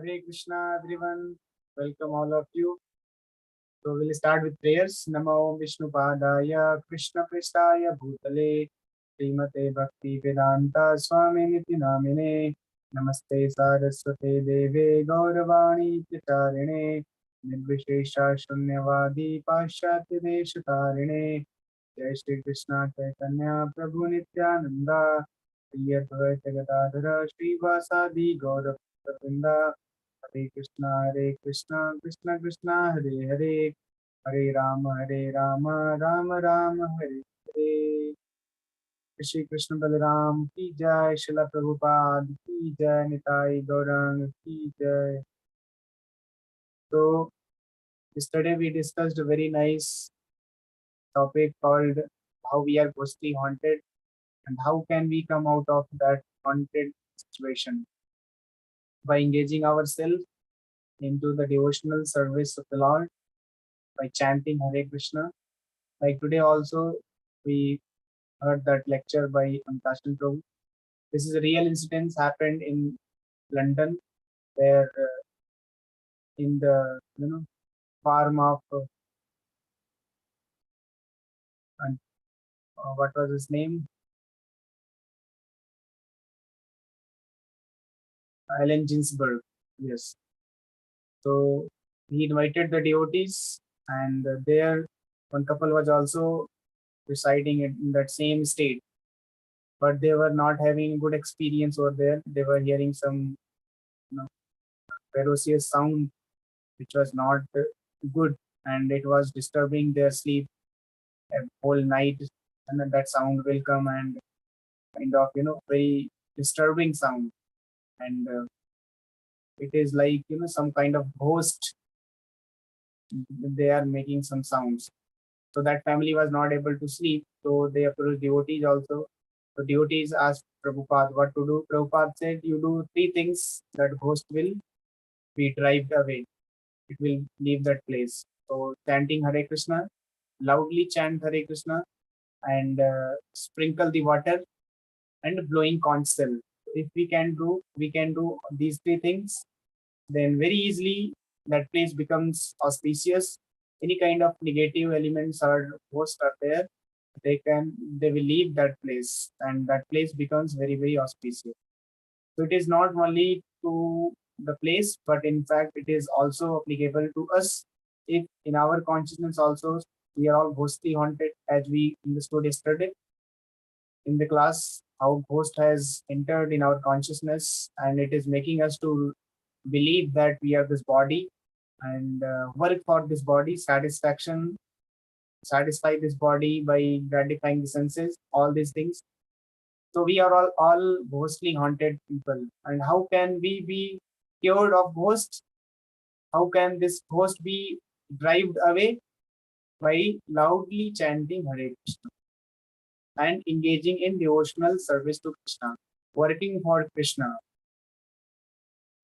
Hare Krishna, everyone. Welcome all of you. So we'll start with prayers. Namo Vishnu Padaya Krishna Prestaya Bhutale Srimate Bhakti Vedanta Swami Niti Namine Namaste Saraswate Deve Gauravani Picharine Nirvishesha Shunyavadi Pashyatya Deshatarine Jai Shri Krishna Chaitanya Prabhu Nityananda Shri Advaita Gadadhara Srivasadi Gauravinda Hare Krishna, Krishna Krishna, Hare Hare, Hare Rama, Rama Rama, Hare Hare. Shri Krishna Balaram ki jai, Srila Prabhupada ki jai, Nitai Gaurang ki jai. So yesterday we discussed a very nice topic called how we are ghostly haunted and how can we come out of that haunted situation by engaging ourselves into the devotional service of the Lord by chanting Hare Krishna. Like today also, we heard that lecture by Antashan Prabhu. This is a real incident happened in London, where in the farm of what was his name, Allen Ginsberg. Yes. So he invited the devotees, and there one couple was also residing in that same state, but they were not having good experience over there. They were hearing some you know, ferocious sound which was not good, and it was disturbing their sleep a whole night. And then that sound will come and kind of very disturbing sound, and it is like some kind of ghost. They are making some sounds, so that family was not able to sleep, so they approached devotees also. So devotees asked Prabhupada what to do. Prabhupada said, you do three things, that ghost will be driven away, it will leave that place. So chanting Hare Krishna, loudly chant Hare Krishna, and sprinkle the water, and blowing conch shell. If we can do these three things, then very easily that place becomes auspicious. Any kind of negative elements or ghosts are there, they will leave that place, and that place becomes very auspicious. So it is not only to the place, but in fact it is also applicable to us. If in our consciousness also we are all ghostly haunted, as we understood yesterday in the class, how ghost has entered in our consciousness, and it is making us to believe that we are this body, and work for this body satisfy this body by gratifying the senses, all these things. So we are all ghostly haunted people. And how can we be cured of ghosts? How can this ghost be driven away? By loudly chanting Hare Krishna and engaging in devotional service to Krishna, working for Krishna.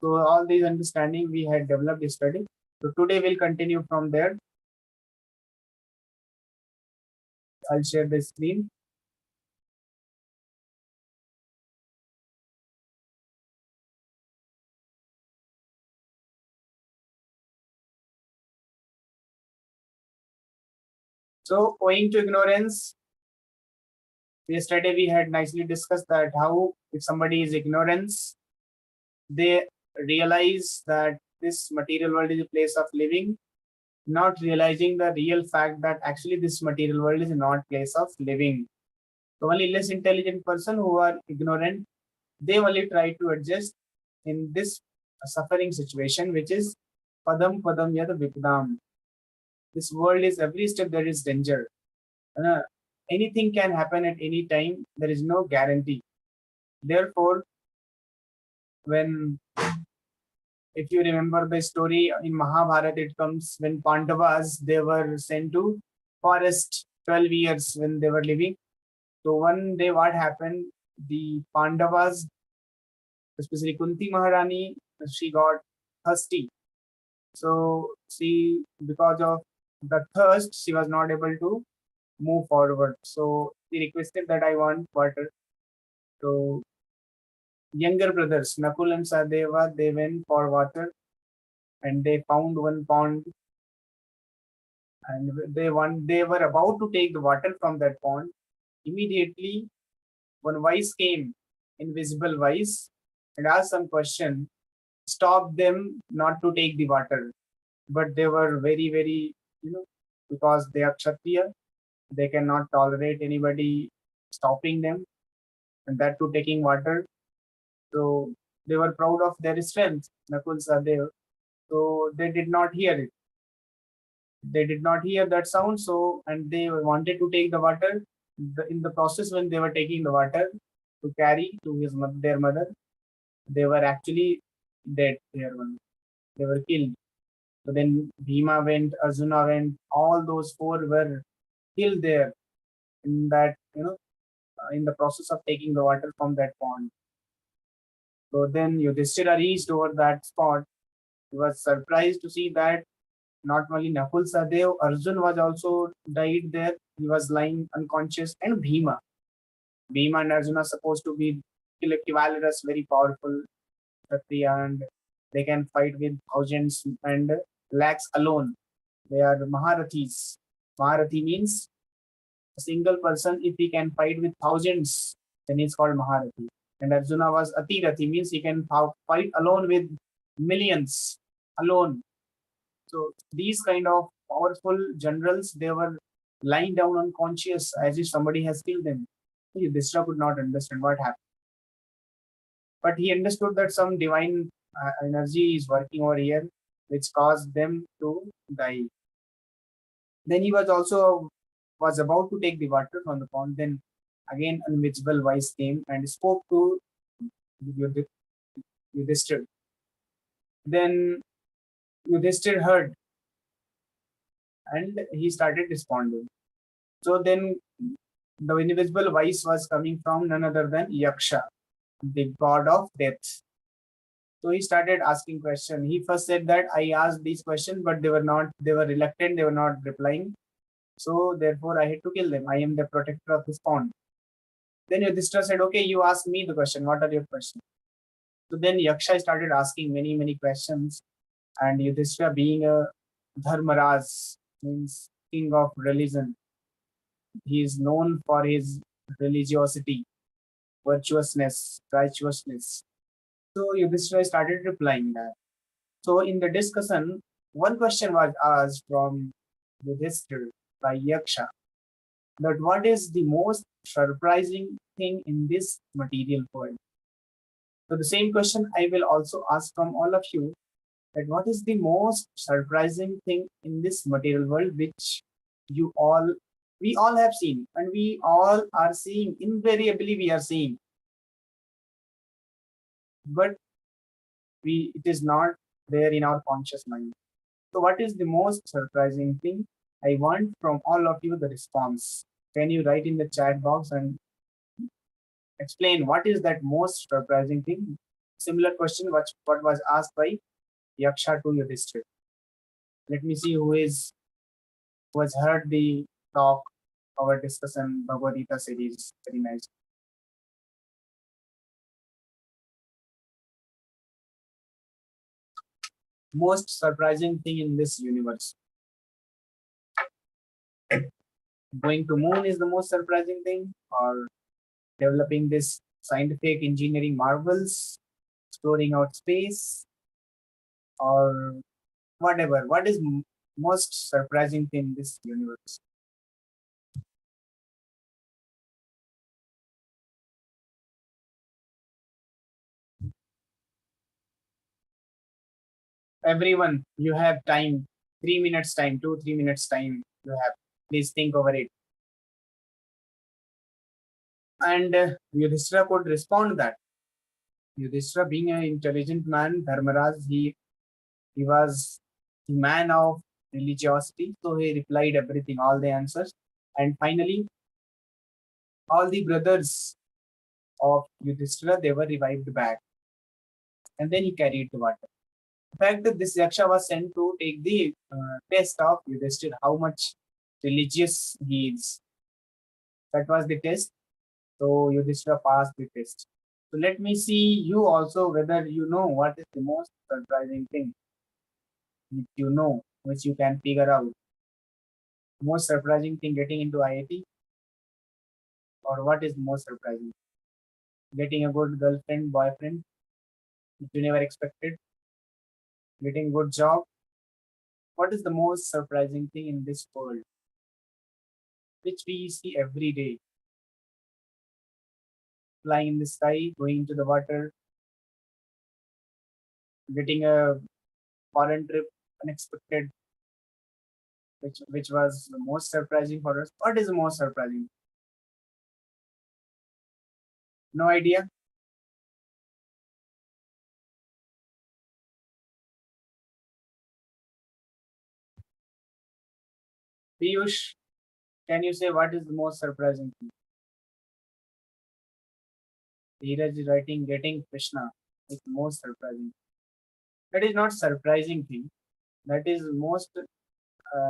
So all these understanding we had developed yesterday. So today we'll continue from there. I'll share the screen. So owing to ignorance, yesterday we had nicely discussed that how if somebody is ignorance, they realize that this material world is a place of living, not realizing the real fact that actually this material world is not place of living. So only less intelligent person who are ignorant, they only try to adjust in this suffering situation, which is padam padam yad vipdam. This world is every step there is danger. Uh, Anything can happen at any time. There is no guarantee. Therefore, when if you remember the story in Mahabharata, it comes when Pandavas, they were sent to forest 12 years when they were living. So one day what happened, the Pandavas, especially Kunti Maharani, she got thirsty. So she, because of the thirst, she was not able to move forward. So she requested that I want water. So younger brothers, Nakul and Sahadeva, they went for water and they found one pond, and they were about to take the water from that pond. Immediately, one voice came, invisible voice, and asked some question, stopped them not to take the water. But they were very, very, because they are Kshatriya, they cannot tolerate anybody stopping them, and that too taking water. So they were proud of their strength, Nakul Sahadev. So they did not hear it. They did not hear that sound. So, and they wanted to take the water. In the process, when they were taking the water to carry to their mother, they were actually dead. They were killed. So then Bhima went, Arjuna went. All those four were killed there in that, in the process of taking the water from that pond. So then Yudhishthira reached over that spot. He was surprised to see that not only Nakul Sahadev, Arjun was also died there. He was lying unconscious, and Bhima. Bhima and Arjuna are supposed to be valorous, very powerful Kshatriya, and they can fight with thousands and lakhs alone. They are Maharathis. Maharathi means a single person, if he can fight with thousands, then he's called Maharathi. And Arjuna was Atirathi, means he can fight alone with millions, alone. So these kind of powerful generals, they were lying down unconscious as if somebody has killed them. Yudhishthira could not understand what happened. But he understood that some divine energy is working over here, which caused them to die. Then he was about to take the water from the pond. Then again, an invisible voice came and spoke to Yudhishthira. Then Yudhishthira heard and he started responding. So then the invisible voice was coming from none other than Yaksha, the god of death. So he started asking questions. He first said that I asked these questions, but they were reluctant, they were not replying. So therefore I had to kill them. I am the protector of this pond. Then Yudhishthira said, okay, you ask me the question. What are your questions? So then Yaksha started asking many, many questions. And Yudhishthira, being a Dharmaraj, means king of religion, he is known for his religiosity, virtuousness, righteousness. So Yudhishthira started replying that. So in the discussion, one question was asked from Yudhishthira by Yaksha, that what is the most surprising thing in this material world? So the same question I will also ask from all of you, that what is the most surprising thing in this material world which we all have seen, and we all are seeing, invariably we are seeing, but it is not there in our conscious mind. So what is the most surprising thing? I want from all of you the response. Can you write in the chat box and explain what is that most surprising thing? Similar question what was asked by Yaksha to Yudhishthira. Let me see who has heard the talk, our discussion, Bhagavad Gita series. Very nice. Most surprising thing in this universe. Going to moon is the most surprising thing, or developing this scientific engineering marvels, exploring out space, or whatever. What is most surprising thing in this universe? Everyone, you have time. 3 minutes time, 2-3 minutes time you have. Please think over it. And Yudhishthira could respond to that. Yudhishthira, being an intelligent man, Dharmaraj, he was the man of religiosity, so he replied everything, all the answers. And finally, all the brothers of Yudhishthira, they were revived back. And then he carried the water. In fact, this Yaksha was sent to take the test of Yudhishthira, how much religious he is. That was the test. So Yudhishthira passed the test. So let me see you also whether you know what is the most surprising thing which you know, which you can figure out. Most surprising thing getting into IIT, or what is most surprising? Getting a good girlfriend, boyfriend, which you never expected, getting a good job. What is the most surprising thing in this world, which we see every day? Flying in the sky, going into the water, getting a foreign trip, unexpected, which was the most surprising for us. What is the most surprising? No idea. Piyush, can you say what is the most surprising thing? Dheeraj is writing getting Krishna. It's most surprising. That is not surprising thing. That is most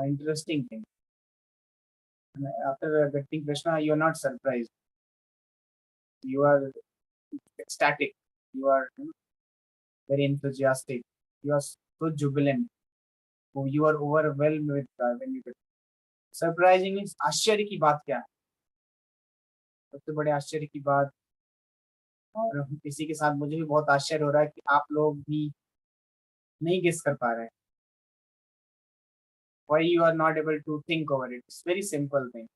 interesting thing. And after getting Krishna, you are not surprised. You are ecstatic. You are very enthusiastic. You are so jubilant. You are overwhelmed with when you get. Surprising is आश्चर्य की बात क्या है? सबसे बड़े आश्चर्य की बात, और इसी के साथ मुझे भी बहुत आश्चर्य हो रहा है कि आप लोग भी नहीं गेस कर पा रहे हैं. Why you are not able to think over it? It's very simple thing.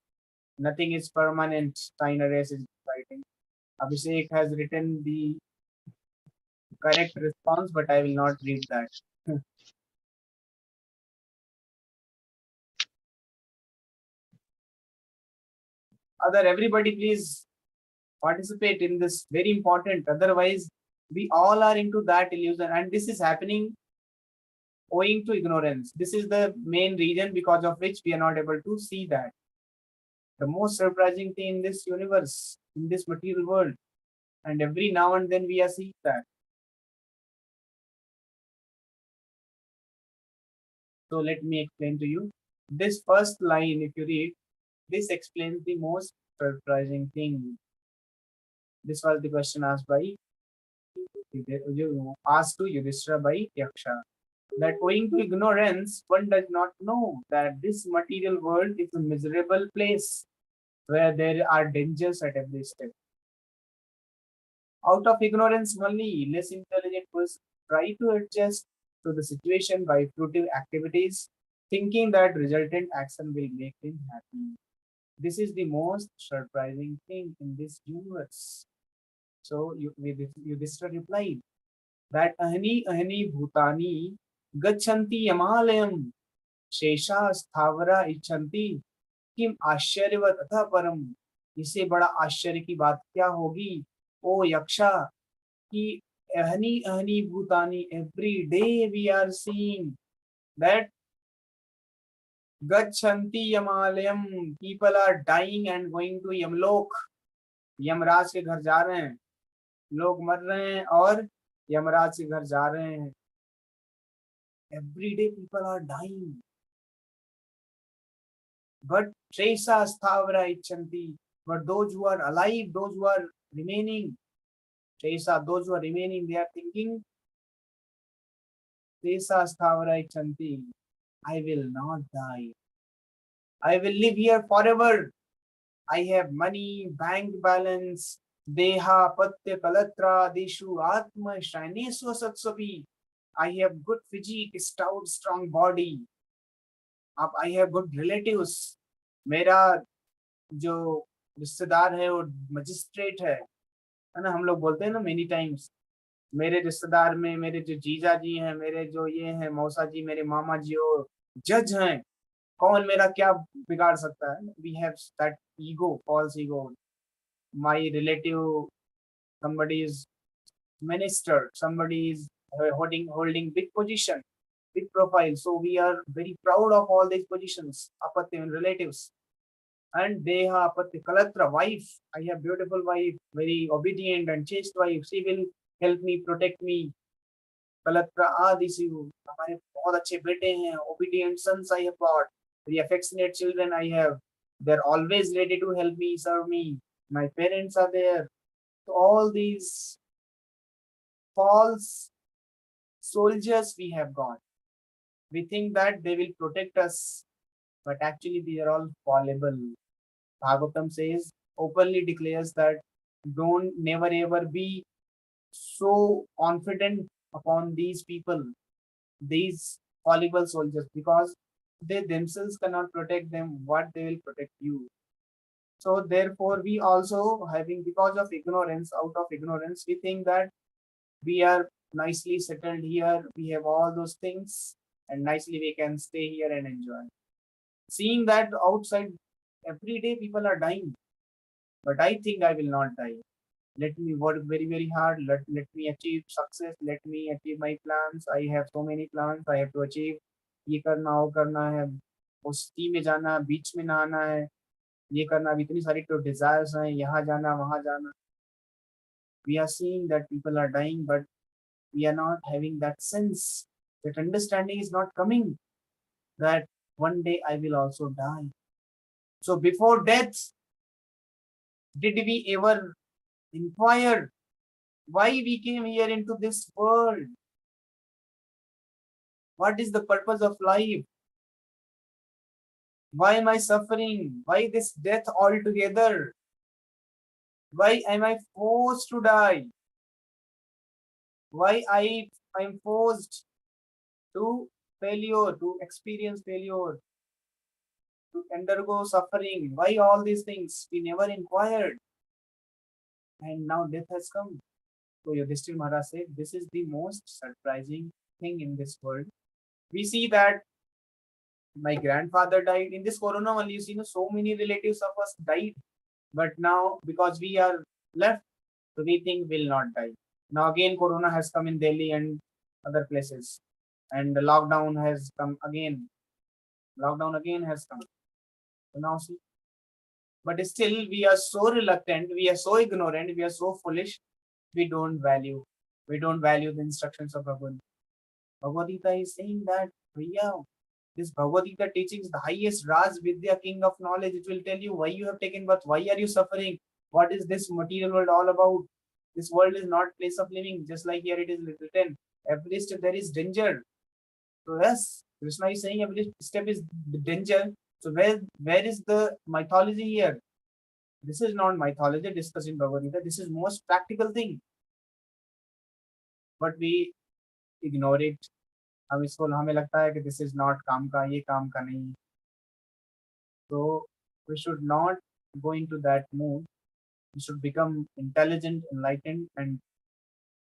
Nothing is permanent. Steiner is writing. Abhishek has written the correct response, but I will not read that. Other everybody, please participate in this. Very important. Otherwise, we all are into that illusion, and this is happening owing to ignorance. This is the main reason because of which we are not able to see that. The most surprising thing in this universe, in this material world, and every now and then we are seeing that. So let me explain to you. This first line, if you read, this explains the most surprising thing. This was the question asked by you asked to Yudhishthira by Yaksha. That owing to ignorance, one does not know that this material world is a miserable place where there are dangers at every step. Out of ignorance only, less intelligent person try to adjust to the situation by fruitive activities, thinking that resultant action will make him happy. This is the most surprising thing in this universe. So Yudhishthira replied that ahani ahani bhutani gachanti yamalayam शेषा स्थावरा इच्छन्ति किम आश्चर्यवत अथा परम. इससे बड़ा आश्चर्य की बात क्या होगी ओ यक्षा कि ahani ahani bhutani, every day we are seeing that gachanti yamalayam, people are dying and going to yamlok. Yamraj के घर जा रहे हैं, लोग मर रहे हैं और यमराज के घर जा रहे हैं. Every day people are dying. But Shesa Sthavara Ichanti, but those who are alive, those who are remaining, Shesa, those who are remaining, they are thinking, Shesa Sthavara Ichanti, I will not die. I will live here forever. I have money, bank balance, Deha, Patya, Kalatra, Deshu, Atma, Shaineswa Satsavi. I have good physique, stout, strong body. I have good relatives. मेरा जो रिश्तेदार है वो magistrate है ना. हम लोग बोलते हैं ना मेनी टाइम्स, मेरे रिश्तेदार में मेरे जो जीजा जी हैं, मेरे जो ये हैं मौसा जी, मेरे मामा जी वो जज हैं. कौन मेरा क्या बिगाड़ सकता है? We have that ego, false ego. My relative, somebody is minister, somebody is holding big position, big profile, so we are very proud of all these positions. Apatya relatives. And Deha Apatya Kalatra, wife. I have beautiful wife, very obedient and chaste wife. She will help me, protect me. Kalatra Adisi, हमारे बहुत अच्छे बेटे हैं. Obedient sons I have got. Very affectionate children I have. They're always ready to help me, serve me. My parents are there. So all these false soldiers we have got. We think that they will protect us, but actually they are all fallible. Bhagavatam says, openly declares that don't never ever be so confident upon these people, these fallible soldiers, because they themselves cannot protect them. What they will protect you? So therefore, we also having, because of ignorance, out of ignorance, we think that we are nicely settled here. We have all those things, and nicely we can stay here and enjoy. Seeing that outside every day people are dying, but I think I will not die. Let me work very, very hard. Let me achieve success. Let me achieve my plans. I have so many plans I have to achieve. ये करना वो करना है, उस T में जाना, बीच में नहाना है, ये करना, अब इतनी सारी तो डिजायर्स हैं, यहाँ जाना वहाँ जाना. We are seeing that people are dying, but we are not having that sense. That understanding is not coming, that one day I will also die. So before death, did we ever inquire why we came here into this world? What is the purpose of life? Why am I suffering? Why this death altogether? Why am I forced to die? Why I am forced to failure, to experience failure, to undergo suffering? Why all these things? We never inquired. And now death has come. So Yudhishthir Maharaj said, this is the most surprising thing in this world. We see that my grandfather died. In this corona only, you see, so many relatives of us died. But now, because we are left, so we think we'll not die. Now again, corona has come in Delhi and other places. And the lockdown has come again. Lockdown again has come. So now see. But still, we are so reluctant, we are so ignorant, we are so foolish, we don't value. We don't value the instructions of Bhagavad Gita. Bhagavad Gita is saying that, Bhaiya, this Bhagavad Gita teaching is the highest Raj Vidya, king of knowledge. It will tell you why you have taken birth, why are you suffering, what is this material world all about. This world is not place of living, just like here it is written. Every step there is danger. So yes, Krishna is saying every step is danger. So where is the mythology here? This is not mythology discussed in Bhagavad Gita. This is most practical thing. But we ignore it. हम इसको हमें लगता है कि this is not काम का, ये काम का नहीं. So we should not go into that mood. We should become intelligent, enlightened, and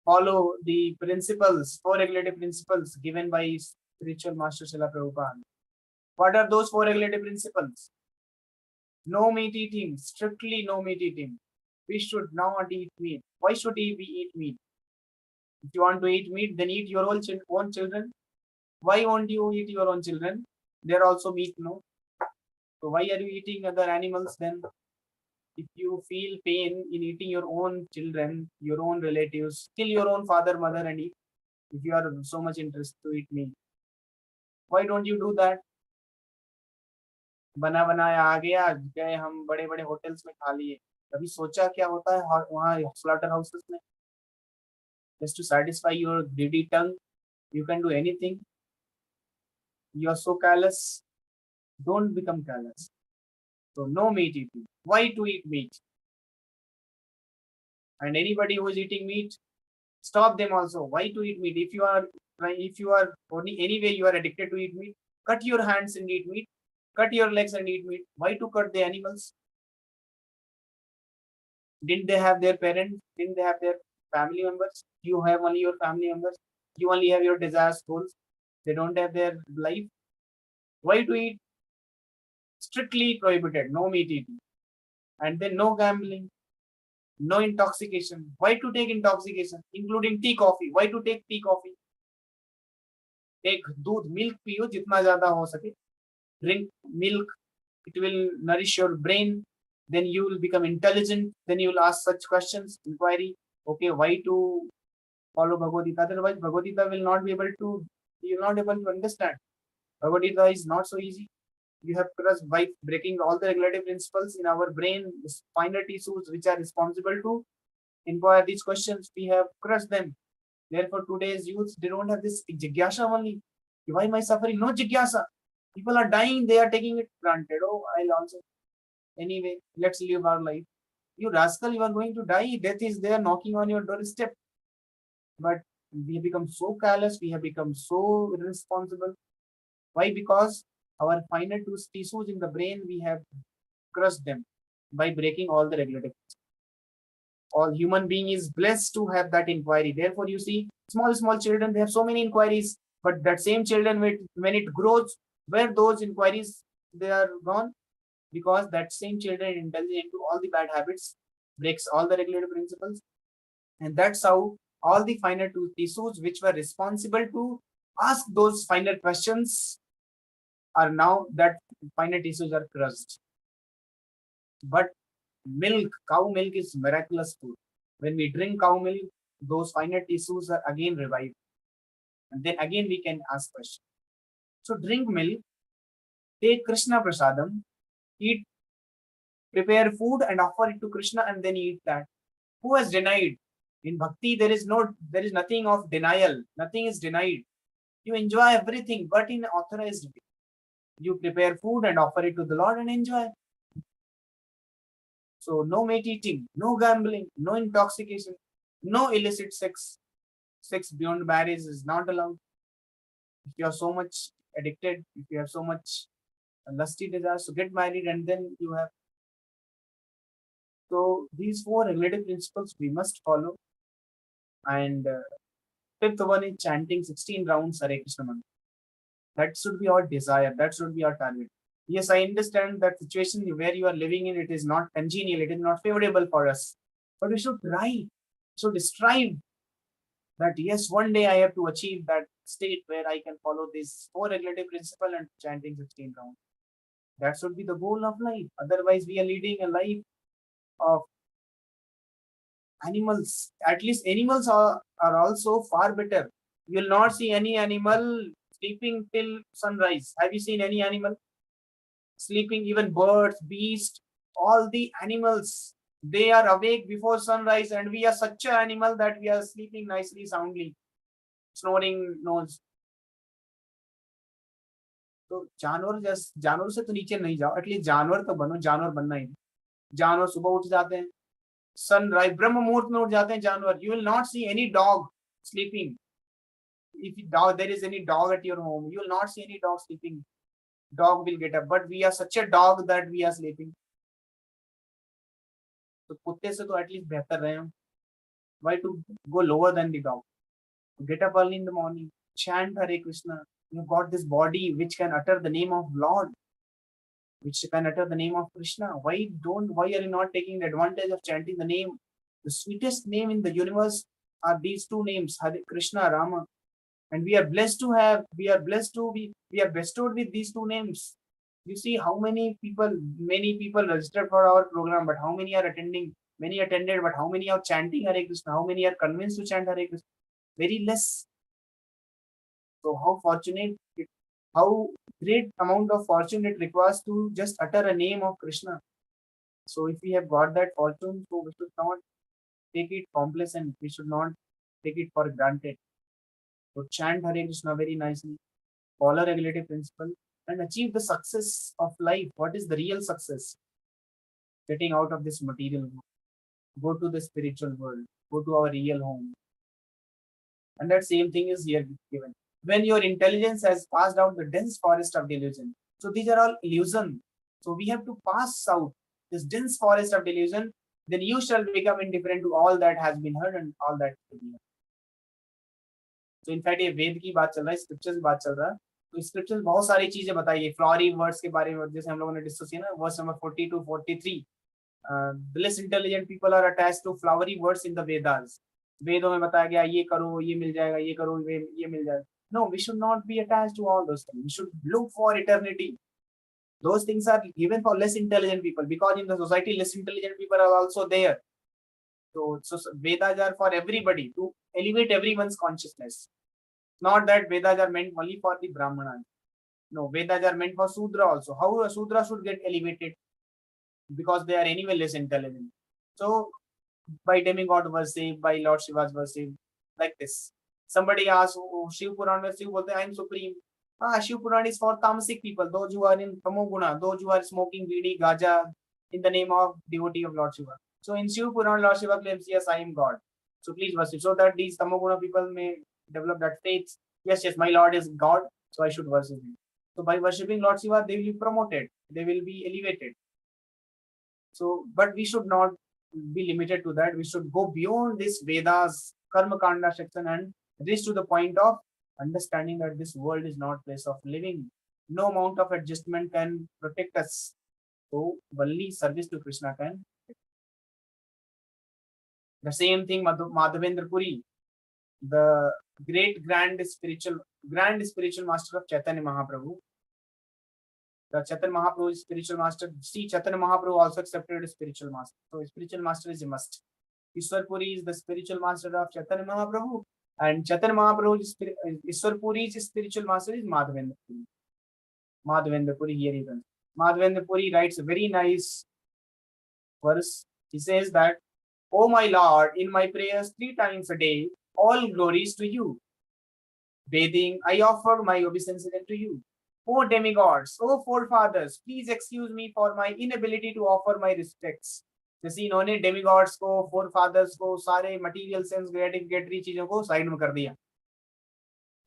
follow the principles, four regulative principles given by spiritual master Srila Prabhupada. What are those four regulative principles? No meat eating, strictly no meat eating. We should not eat meat. Why should we eat meat? If you want to eat meat, then eat your own children. Why won't you eat your own children? They are also meat, no? So why are you eating other animals then? If you feel pain in eating your own children, your own relatives, kill your own father, mother and eat. If you are so much interested to eat meat, why don't you do that? बना बनाया आ गया, गए हम बड़े बड़े hotels में खा लिए. कभी सोचा क्या होता है वहाँ स्लॉटर हाउसेस में? Just to satisfy your greedy tongue, you can do anything. You are so callous. Don't become callous. So no meat eating. Why to eat meat? And anybody who is eating meat, stop them also. Why to eat meat? If you are only anyway you are addicted to eat meat, cut your hands and eat meat. Cut your legs and eat meat. Why to cut the animals? Didn't they have their parents? Didn't they have their family members? You have only your family members. You only have your desires, goals. They don't have their life. Why to eat? Strictly prohibited. No meat eating. And then no gambling. No intoxication. Why to take intoxication? Including tea, coffee. Why to take tea, coffee? Take दूध, milk पियो जितना ज़्यादा हो सके. Drink milk. It will nourish your brain. Then you will become intelligent. Then you will ask such questions, inquiry. Okay, why to follow Bhagavad Gita? Otherwise, Bhagavad Gita will not be able to. You will not be able to understand. Bhagavad Gita is not so easy. You have to, by breaking all the regulative principles in our brain, finer tissues which are responsible to inquire these questions, we have crushed them. Therefore, today's youth, they don't have this jigyasa only. Why am I suffering? No jigyasa. People are dying, they are taking it granted. Oh, I'll also. Anyway, let's live our life. You rascal, you are going to die. Death is there knocking on your doorstep. But we have become so callous, we have become so irresponsible. Why? Because our finer tissues in the brain, we have crushed them by breaking all the regulatives. All human being is blessed to have that inquiry. Therefore, you see, small children, they have so many inquiries, but that same children, when it grows, where those inquiries, they are gone, because that same children indulge into all the bad habits, breaks all the regulative principles, and that's how all the finer tissues which were responsible to ask those finer questions are now that finer tissues are crushed. But milk, cow milk is miraculous food. When we drink cow milk, those finer tissues are again revived. And then again we can ask questions. So drink milk, take Krishna Prasadam, eat, prepare food and offer it to Krishna and then eat that. Who has denied? In bhakti, there is nothing of denial. Nothing is denied. You enjoy everything, but in authorized way. You prepare food and offer it to the Lord and enjoy. So no meat eating, no gambling, no intoxication, no illicit sex. Sex beyond marriage is not allowed. If you are so much addicted, if you have so much lusty desires, so get married and then you have. So these four regulative principles we must follow. And fifth one is chanting 16 rounds Hare Krishna mantra. That should be our desire. That should be our target. Yes, I understand that situation where you are living in, it is not congenial, it is not favorable for us. But we should try, should strive that yes, one day I have to achieve that state where I can follow this four regulative principle and chanting 16 rounds. That should be the goal of life. Otherwise, we are leading a life of animals. At least animals are also far better. You will not see any animal sleeping till sunrise. Have you seen any animal sleeping? Even birds, beasts, all the animals, they are awake before sunrise, and we are such an animal that we are sleeping nicely, soundly, snoring nose. तो जानवर से तो नीचे नहीं जाओ, at least जानवर तो बनो, जानवर बनना ही। जानवर सुबह उठ जाते हैं, सनराइज ब्रह्म मुहूर्त में उठ जाते हैं जानवर. You will not see any dog sleeping. If there is any dog at your home, you will not see any dog sleeping. Dog will get up, but we are such a dog that we are sleeping. तो कुत्ते से तो at least बेहतर रहे हम. Why to go lower than the dog? Get up early in the morning, chant Hare Krishna. You've got this body which can utter the name of Lord, which can utter the name of Krishna. Why are you not taking the advantage of chanting the name? The sweetest name in the universe are these two names, Hare Krishna, Rama. And we are blessed to have, we are bestowed with these two names. You see how many people registered for our program, but how many are attending? Many attended, but how many are chanting Hare Krishna? How many are convinced to chant Hare Krishna? Very less. So how fortunate, how great amount of fortune it requires to just utter a name of Krishna. So if we have got that fortune, so we should not take it complacent. We should not take it for granted. So chant Hare Krishna very nicely, follow regulative principle, and achieve the success of life. What is the real success? Getting out of this material world, go to the spiritual world, go to our real home. And that same thing is here given. When your intelligence has passed out the dense forest of delusion. So these are all illusion. So we have to pass out this dense forest of delusion, then you shall become indifferent to all that has been heard and all that will be heard. तो in fact ये वेद की बात चल रहा है, scriptures की बात चल रहा है. तो स्क्रिप्चर्स बहुत सारी चीजें बताई है, फ्लॉरी वर्ड्स के बारे में, जैसे हम लोगों ने डिस्कस किया ना, verse number 40 to 43. Less intelligent people are attached to flowery words in the Vedas. वेदों में बताया गया ये करो ये मिल जाएगा, ये करो ये मिल जाएगा. No, we should not be attached to all those things. We should look for eternity. Those things are given for less intelligent people, because in the society less intelligent people are also there. So Vedas are for everybody, to elevate everyone's consciousness. Not that Vedas are meant only for the Brahmanas. No, Vedas are meant for Sudra also. How a Sudra should get elevated? Because they are anyway less intelligent. So by demigod was saved, by Lord Shiva was saved. Like this. Somebody asked, oh, Shiv Puran, Shiv bolte, I am supreme. Ah, Shiv Puran is for tamasic people, those who are in tamoguna, those who are smoking bidi, gaja in the name of devotee of Lord Shiva. So in Shiv Puran, Lord Shiva claims, yes, I am God. So please worship. So that these tamoguna people may develop that faith. Yes, yes, my Lord is God, so I should worship him. So by worshipping Lord Shiva, they will be promoted, they will be elevated. So, but we should not be limited to that. We should go beyond this Vedas, Karma Kanda section and reach to the point of understanding that this world is not place of living. No amount of adjustment can protect us. So, only service to Krishna can. The same thing, Madhavendra Puri, the grand spiritual master of Chaitanya Mahaprabhu. The Chaitanya Mahaprabhu is spiritual master. See, Chaitanya Mahaprabhu also accepted a spiritual master. So, spiritual master is a must. Ishwar Puri is the spiritual master of Chaitanya Mahaprabhu, and Chaitanya Mahaprabhu is Ishwar Puri's spiritual master is Madhavendra Puri. Madhavendra Puri, here he comes. Madhavendra Puri writes a very nice verse. He says that, "O my Lord, in my prayers 3 times a day, all glories to you. Bathing, I offer my obeisances unto you. O demigods, O forefathers, please excuse me for my inability to offer my respects." जैसे इन्होंने demigods को, four fathers को, सारे material sense ग्रेटिफिकेटरी चीजों को side में कर दिया.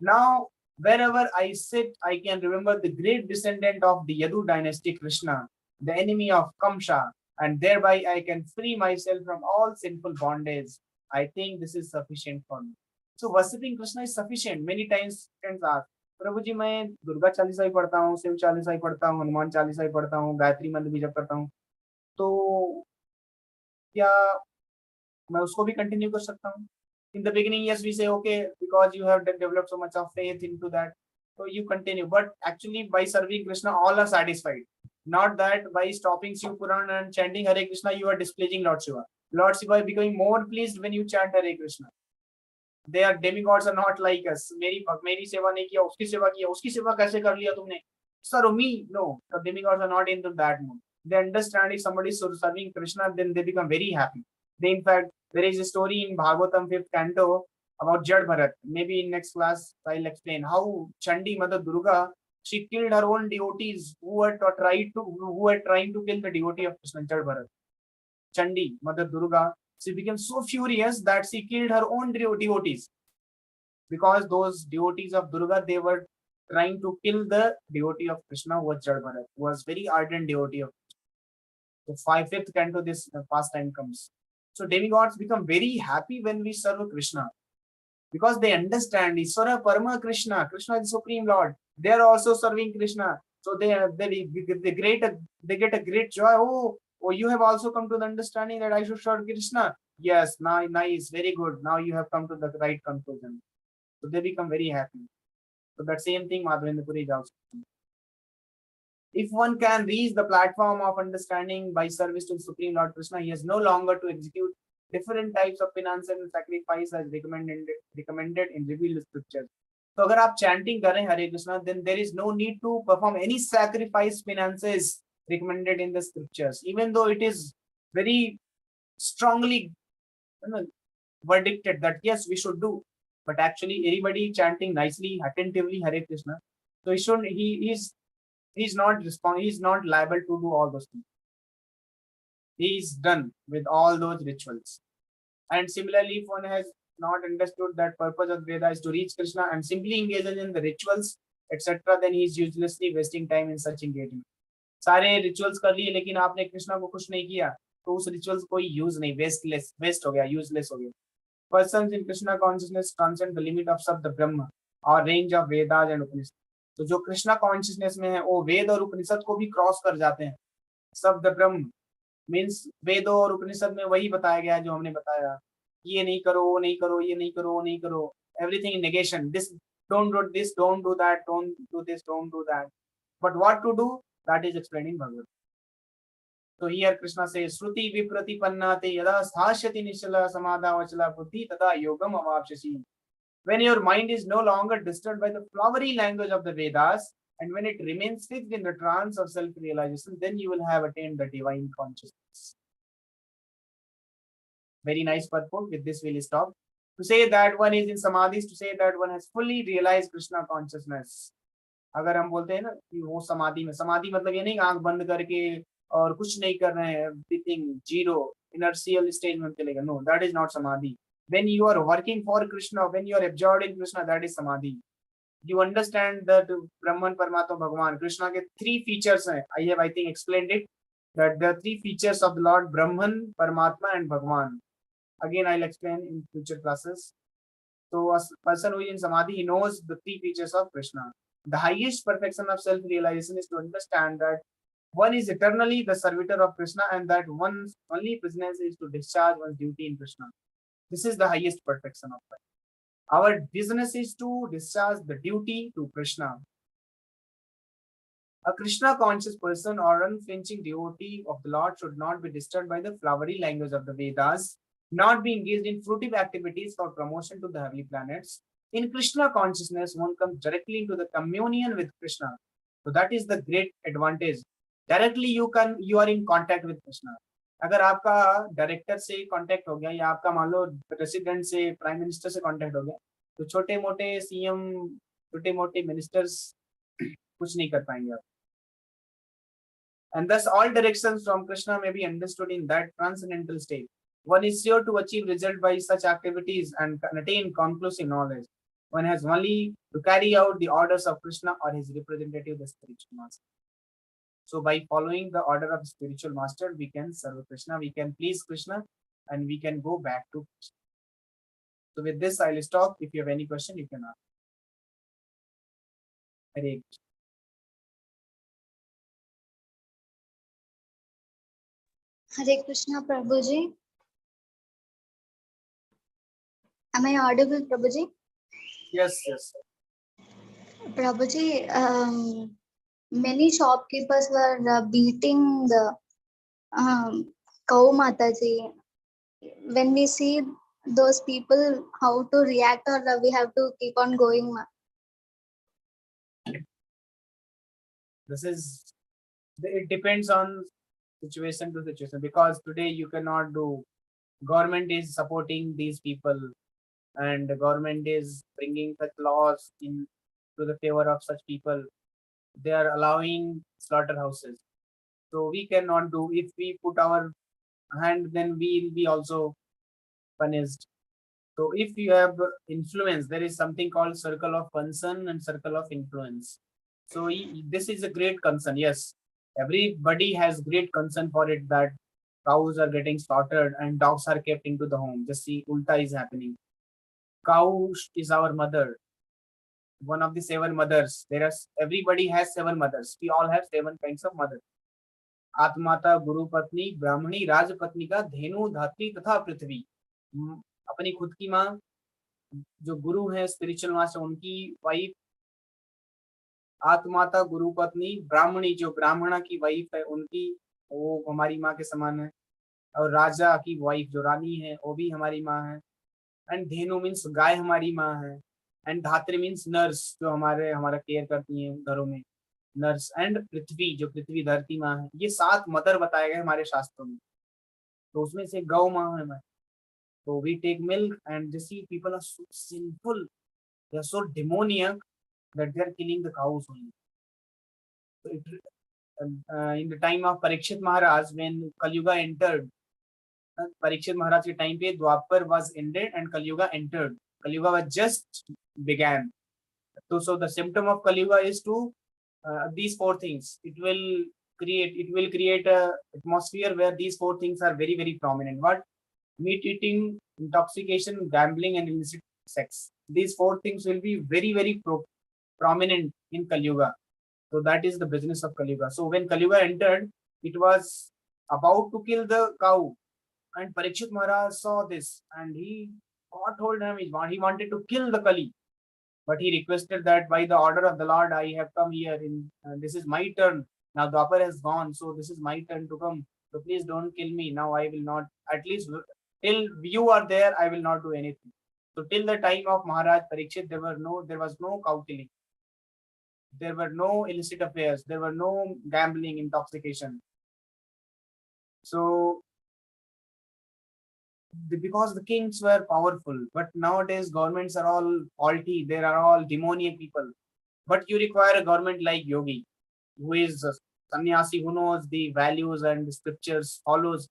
Now, wherever I sit, I can remember the great descendant of the Yadu dynasty, Krishna, the enemy of Kamsa, and thereby I can free myself from all sinful bondage. I think this is sufficient for me. So worshipping Krishna is sufficient. Many times friends ask, प्रभु जी मैं दुर्गा चालीसा ही पढ़ता हूँ, शिव चालीसा ही पढ़ता हूँ, हनुमान चालीसा ही पढ़ता हूँ, गायत्री मंत्र भी जप करता हूँ, तो क्या मैं उसको भी कंटिन्यू कर सकता हूँ? In the beginning, yes, we say, okay, because you have developed so much of faith into that, so you continue. But actually, by serving Krishna, all are satisfied. Not that by stopping Shiv Puran and chanting Hare Krishna, you are displeasing Lord Shiva. Lord Shiva is becoming more pleased when you chant Hare Krishna. They are demigods, are not like us. मेरी सेवा नहीं किया, उसकी सेवा किया, उसकी सेवा कैसे कर लिया तुमने? Sir, me, no. The demigods are not into that mood. They understand if somebody is serving Krishna, then they become very happy. They, in fact, there is a story in Bhagavatam 5th canto about Jad Bharat. Maybe in next class I'll explain how Chandi Mother Durga, she killed her own devotees who were trying to kill the devotee of Krishna, Jad Bharat. Chandi Mother Durga, she became so furious that she killed her own devotees, because those devotees of Durga, they were trying to kill the devotee of Krishna, who was Jad Bharat, who was very ardent devotee of Krishna. So 5th canto this pastime comes. So demigods become very happy when we serve Krishna, because they understand Iswara Parama Krishna. Krishna is the Supreme Lord. They are also serving Krishna. So they get a great joy. Oh, you have also come to the understanding that I should serve Krishna. Yes, nice, very good. Now you have come to the right conclusion. So they become very happy. So that same thing Madhavendra Puri is also. If one can reach the platform of understanding by service to Supreme Lord Krishna, he has no longer to execute different types of penance and sacrifice as recommended in revealed scriptures. So अगर आप chanting कर रहे हैं Hare Krishna, then there is no need to perform any sacrifice penances recommended in the scriptures, even though it is very strongly verdicted that yes, we should do. But actually, anybody chanting nicely, attentively Hare Krishna, so he's not liable to do all those things. He is done with all those rituals. And similarly, if one has not understood that purpose of Veda is to reach Krishna and simply engages in the rituals, etc., then he is uselessly wasting time in such engagement. सारे rituals कर लिए लेकिन आपने कृष्णा को खुश नहीं किया, तो उस rituals कोई use नहीं, waste हो गया, useless हो गया. Persons in Krishna consciousness transcend the limit of Sabda Brahma or range of Vedas and Upanishads. तो जो कृष्णा कॉन्शियसनेस में है वो वेद और उपनिषद को भी क्रॉस कर जाते हैं. शब्द ब्रह्म मीन्स वेदों और उपनिषद में वही बताया गया जो हमने बताया, ये नहीं करो, वो नहीं करो, ये नहीं करो, वो नहीं करो, everything negation. This don't do this, don't do that, don't do this, don't do that. But what to do, that is explained in Bhagavad. So here Krishna says, Shruti vipratipanna te yada sthashyati nishala samadhavachala buddhi tada yogam avapshasi. When your mind is no longer disturbed by the flowery language of the Vedas, and when it remains fixed in the trance of self-realization, then you will have attained the divine consciousness. Very nice purport. With this, we'll stop. To say that one is in samadhi is to say that one has fully realized Krishna consciousness. अगर हम बोलते हैं ना कि वो समाधि मतलब ये नहीं आंख बंद करके और कुछ नहीं कर रहे हैं, एवरीथिंग जीरो inertial state में चलेगा. No, that is not samadhi. When you are working for Krishna, when you are absorbed in Krishna, that is samadhi. You understand that Brahman, Paramatma, Bhagwan, Krishna के three features हैं. I have, I think, explained it. That the three features of the Lord, Brahman, Paramatma, and Bhagwan. Again, I'll explain in future classes. So a person who is in samadhi, he knows the three features of Krishna. The highest perfection of self-realization is to understand that one is eternally the servitor of Krishna and that one's only business is to discharge one's duty in Krishna. This is the highest perfection of life. Our business is to discharge the duty to Krishna. A Krishna conscious person or unflinching devotee of the Lord should not be disturbed by the flowery language of the Vedas, not be engaged in fruitive activities for promotion to the heavenly planets. In Krishna consciousness, one comes directly into the communion with Krishna. So that is the great advantage. Directly you are in contact with Krishna. अगर आपका director से contact हो गया या आपका मान लो president से prime minister से कांटेक्ट हो गया, तो छोटे मोटे सीएम, छोटे मोटे मिनिस्टर्स कुछ नहीं कर पाएंगे आप. And thus all directions from Krishna may be understood in that transcendental state. One is sure to achieve result by such activities and attain conclusive knowledge. One has only to carry out the orders of Krishna or his representative, the spiritual master. So by following the order of the spiritual master, we can serve Krishna, we can please Krishna, and we can go back to Krishna. So with this, I'll stop. If you have any question, you can ask. Hare Krishna. Hare Krishna, Prabhuji. Am I audible, Prabhuji? Yes, yes. Prabhuji, many shopkeepers were beating the cow Mataji. When we see those people, how to react, or we have to keep on going? It depends on situation to situation, because today you cannot do. Government is supporting these people and the government is bringing such laws in to the favor of such people. They are allowing slaughterhouses. So we cannot do. If we put our hand, then we will be also punished. So if you have influence, there is something called circle of concern and circle of influence. So this is a great concern. Yes, everybody has great concern for it that cows are getting slaughtered and dogs are kept into the home. Just see, ulta is happening. Cow is our mother, one of the 7 mothers. Everybody has 7 mothers. We all have 7 kinds of mothers. आत्माता, गुरु पत्नी, ब्राह्मणी, राजपत्नी का, धेनु, धात्री तथा पृथ्वी. अपनी खुद की माँ, जो गुरु है स्पिरिचुअल मास्टर, उनकी वाइफ आत्माता, गुरु पत्नी, ब्राह्मणी जो ब्राह्मणा की वाइफ है उनकी, वो हमारी माँ के समान है. और राजा की वाइफ जो रानी है वो भी हमारी माँ है. एंड धेनु मीन्स गाय हमारी माँ है. एंड धात्री मीन्स नर्स जो हमारा केयर करती हैं घरों में, नर्स. एंड पृथ्वी जो पृथ्वी धरती माँ है. ये 7 मदर बताए गए हमारे शास्त्रों में. तो उसमें से गौ माँ है मैं. तो we take milk and just see people are so sinful, they are so demoniac that they are killing the cows only. So in the time of Parikshit Maharaj, when Kali Yuga entered, Parikshit Maharaj के time पे Dwapar was ended and Kali Yuga entered. Kali Yuga was just began. So the symptom of Kali Yuga is to these 4 things. It will create a atmosphere where these 4 things are very, very prominent. What? Meat eating, intoxication, gambling, and illicit sex. These 4 things will be very, very prominent in Kali Yuga. So that is the business of Kali Yuga. So when Kali Yuga entered, it was about to kill the cow, and Parikshit Maharaj saw this and he got hold of him. He wanted to kill the Kali, but he requested that by the order of the Lord, I have come here. This is my turn. Now Dwapar has gone, so this is my turn to come. So please don't kill me. Now I will not, at least till you are there, I will not do anything. So till the time of Maharaj Parikshit, there was no cow killing. There were no illicit affairs. There were no gambling, intoxication. So because the kings were powerful. But nowadays governments are all faulty, they are all demoniac people. But you require a government like Yogi, who is a sannyasi, who knows the values and the scriptures, follows.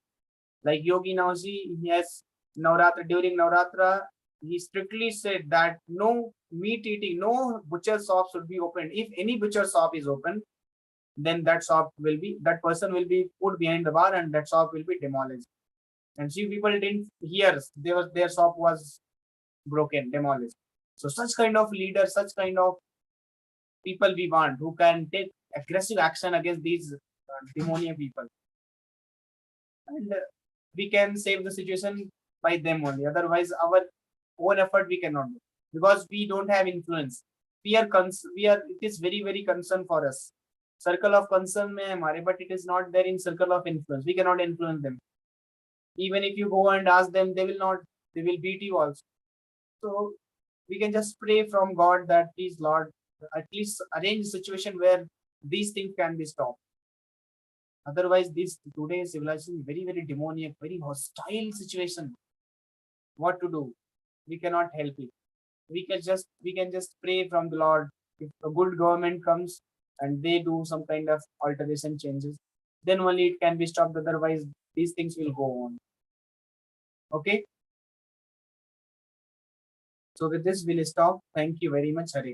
Like Yogi now, see, he has Navratri, during Navratri, he strictly said that no meat eating, no butcher shop should be opened. If any butcher shop is open, then that person will be put behind the bar and that shop will be demolished. And see, people didn't hear, their shop was broken, demolished. So such kind of leaders, such kind of people we want who can take aggressive action against these demoniac people. And we can save the situation by them only. Otherwise, our own effort we cannot do, because we don't have influence. It is very very concern for us. Circle of concern mein hai hamare, but it is not there in circle of influence. We cannot influence them. Even if you go and ask them, they will not. They will beat you also. So we can just pray from God that please Lord, at least arrange a situation where these things can be stopped. Otherwise, this today's civilization is very, very demoniac, very hostile situation. What to do? We cannot help it. We can just pray from the Lord. If a good government comes and they do some kind of alteration changes, then only it can be stopped. Otherwise, these things will go on. Okay. So with this, we'll stop. Thank you very much, Hare.